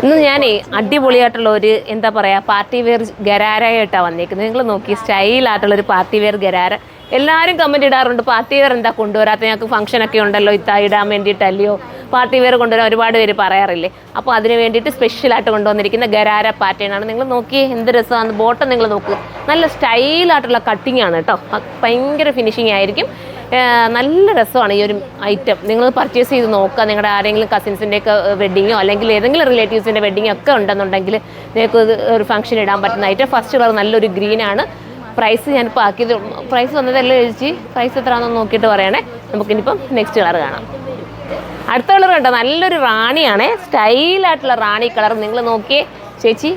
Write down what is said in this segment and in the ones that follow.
ഇന്ന് ഞാനേ അടിപൊളിയായിട്ടുള്ള ഒരു എന്താ പറയുക പാർട്ടി വെയർ ഗരാരയായിട്ടാണ് വന്നേക്കുന്നത്. നിങ്ങൾ നോക്കി സ്റ്റൈലായിട്ടുള്ളൊരു പാർട്ടി വെയർ ഗരാര. എല്ലാവരും കമൻറ്റ് ഇടാറുണ്ട് പാർട്ടി വെയർ എന്താ കൊണ്ടുവരാത്ത, ഞങ്ങൾക്ക് ഫംഗ്ഷനൊക്കെ ഉണ്ടല്ലോ ഇടാൻ വേണ്ടിയിട്ടല്ലയോ പാർട്ടി വെയർ കൊണ്ടുവരാൻ ഒരുപാട് പേര് പറയാറില്ലേ. അപ്പോൾ അതിന് വേണ്ടിയിട്ട് സ്പെഷ്യലായിട്ട് കൊണ്ടുവന്നിരിക്കുന്ന ഗരാര പാറ്റേൺ ആണ്. നിങ്ങൾ നോക്കിയേ എന്ത് രസമാണ്. ബോട്ടം നിങ്ങൾ നോക്കുക, നല്ല സ്റ്റൈലായിട്ടുള്ള കട്ടിങ് ആണ് കേട്ടോ. ഭയങ്കര ഫിനിഷിങ് ആയിരിക്കും. നല്ല രസമാണ് ഈ ഒരു ഐറ്റം. നിങ്ങൾ പർച്ചേസ് ചെയ്ത് നോക്കുക. നിങ്ങളുടെ ആരെങ്കിലും കസിൻസിൻ്റെയൊക്കെ വെഡ്ഡിങ്ങോ അല്ലെങ്കിൽ ഏതെങ്കിലും റിലേറ്റീവ്സിൻ്റെ വെഡ്ഡിങ്ങോ ഒക്കെ ഉണ്ടെന്നുണ്ടെങ്കിൽ നിങ്ങൾക്ക് ഒരു ഫംഗ്ഷൻ ഇടാൻ പറ്റുന്ന ഐറ്റം. ഫസ്റ്റ് കളർ നല്ലൊരു ഗ്രീനാണ്. പ്രൈസ് ഞാനിപ്പോൾ ആക്കിയത്, പ്രൈസ് വന്നതല്ലേ ചേച്ചി, പ്രൈസ് എത്രയാണെന്ന് നോക്കിയിട്ട് പറയണേ. നമുക്കിനിപ്പം നെക്സ്റ്റ് കളർ കാണാം. അടുത്ത കളർ കണ്ടോ, നല്ലൊരു റാണിയാണേ, സ്റ്റൈലായിട്ടുള്ള റാണി കളർ. നിങ്ങൾ നോക്കിയേ ചേച്ചി,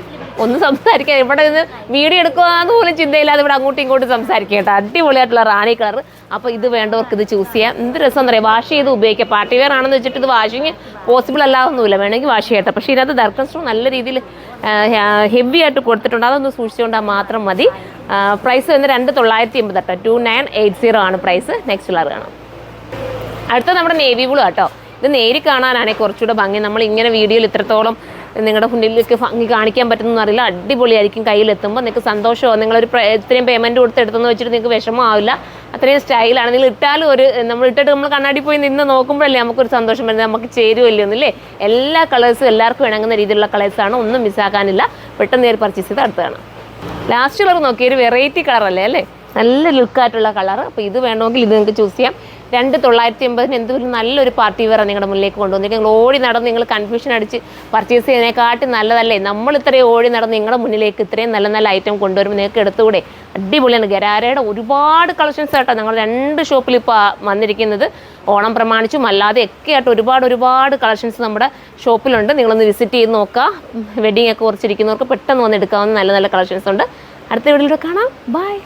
ഒന്ന് സംസാരിക്കാം. ഇവിടെ നിന്ന് വീഡിയോ എടുക്കുകയെന്ന് പോലും ചിന്തയില്ലാതെ ഇവിടെ അങ്ങോട്ടും ഇങ്ങോട്ടും സംസാരിക്കുക കേട്ടോ. അടിപൊളിയായിട്ടുള്ള റാണി കളർ. അപ്പോൾ ഇത് വേണ്ടവർക്ക് ഇത് ചൂസ് ചെയ്യാം. എന്ത് രസം എന്ന് പറയാം. വാഷ് ചെയ്ത് ഉപയോഗിക്കാം. പാർട്ടി വെയർ ആണെന്ന് വെച്ചിട്ട് ഇത് വാഷിങ് പോസിബിൾ അല്ലാതൊന്നുമില്ല, വേണമെങ്കിൽ വാഷ് ചെയ്യട്ടെ. പക്ഷേ ഇതിനകത്ത് ദർക്കൻ സ്റ്റോൺ നല്ല രീതിയിൽ ഹെവി ആയിട്ട് കൊടുത്തിട്ടുണ്ട്. അതൊന്ന് സൂക്ഷിച്ചുകൊണ്ടാൽ മാത്രം മതി. പ്രൈസ് വന്ന് 2980 കേട്ടോ. 2980 ആണ് പ്രൈസ്. നെക്സ്റ്റ് കളർ കാണാം. അടുത്ത നമ്മുടെ നേവി ബ്ലൂ കേട്ടോ. ഇത് നേരി കാണാനാണെങ്കിൽ കുറച്ചുകൂടെ ഭംഗി. നമ്മൾ ഇങ്ങനെ വീഡിയോയിൽ ഇത്രത്തോളം നിങ്ങളുടെ മുന്നിലേക്ക് ഭംഗി കാണിക്കാൻ പറ്റുന്നതെന്ന് അറിയില്ല. അടിപൊളിയായിരിക്കും കയ്യിലെത്തുമ്പോൾ. നിങ്ങൾക്ക് സന്തോഷമോ, നിങ്ങളൊരു ഇത്രയും പേയ്മെൻറ്റ് കൊടുത്ത് എടുത്തെന്ന് വെച്ചിട്ട് നിങ്ങൾക്ക് വിഷമമാവില്ല. അത്രയും സ്റ്റൈലാണ്. നിങ്ങൾ ഇട്ടാലും നമ്മൾ ഇട്ടിട്ട് നമ്മൾ കണ്ണാടി പോയി നിന്ന് നോക്കുമ്പോഴല്ലേ നമുക്കൊരു സന്തോഷം വരുന്നത്, നമുക്ക് ചേരുമല്ലോ ഒന്നില്ലേ. എല്ലാ കളേഴ്സും എല്ലാവർക്കും ഇണങ്ങുന്ന രീതിയിലുള്ള കളേഴ്സാണ്. ഒന്നും മിസ്സാക്കാനില്ല. പെട്ടെന്ന് നേരി പർച്ചേസ് ചെയ്ത് അടുത്താണ്. ലാസ്റ്റ് കളർ നോക്കിയ ഒരു വെറൈറ്റി കളറല്ലേ അല്ലേ, നല്ല ലുക്കായിട്ടുള്ള കളർ. അപ്പോൾ ഇത് വേണമെങ്കിൽ ഇത് നിങ്ങൾക്ക് ചൂസ് ചെയ്യാം. 2980 എന്തൊരു നല്ലൊരു പാർട്ടി വെയറാണ് നിങ്ങളുടെ മുന്നിലേക്ക് കൊണ്ടുവന്നിട്ട്. നിങ്ങൾ ഓടി നടന്ന് നിങ്ങൾ കൺഫ്യൂഷൻ അടിച്ച് പർച്ചേസ് ചെയ്യുന്നതിനെക്കാട്ടി നല്ലതല്ലേ നമ്മൾ ഇത്രയും ഓടി നടന്ന് നിങ്ങളുടെ മുന്നിലേക്ക് ഇത്രയും നല്ല നല്ല ഐറ്റം കൊണ്ടുവരുമ്പോൾ നിങ്ങൾക്ക് എടുത്തുകൂടെ. അടിപൊളിയാണ്. ഗരാരയുടെ ഒരുപാട് കളക്ഷൻസ് കേട്ടോ ഞങ്ങൾ 2 ഷോപ്പിൽ ഇപ്പോൾ വന്നിരിക്കുന്നത്. ഓണം പ്രമാണിച്ചും അല്ലാതെ ഒക്കെ ആയിട്ട് ഒരുപാട് കളക്ഷൻസ് നമ്മുടെ ഷോപ്പിലുണ്ട്. നിങ്ങളൊന്ന് വിസിറ്റ് ചെയ്ത് നോക്കുക. വെഡ്ഡിംഗ് ഒക്കെ കുറച്ചിരിക്കുന്നവർക്ക് പെട്ടെന്ന് വന്ന് എടുക്കാവുന്ന നല്ല നല്ല കളക്ഷൻസ് ഉണ്ട്. അടുത്ത വീഡിയോയിൽ കാണാം. ബൈ.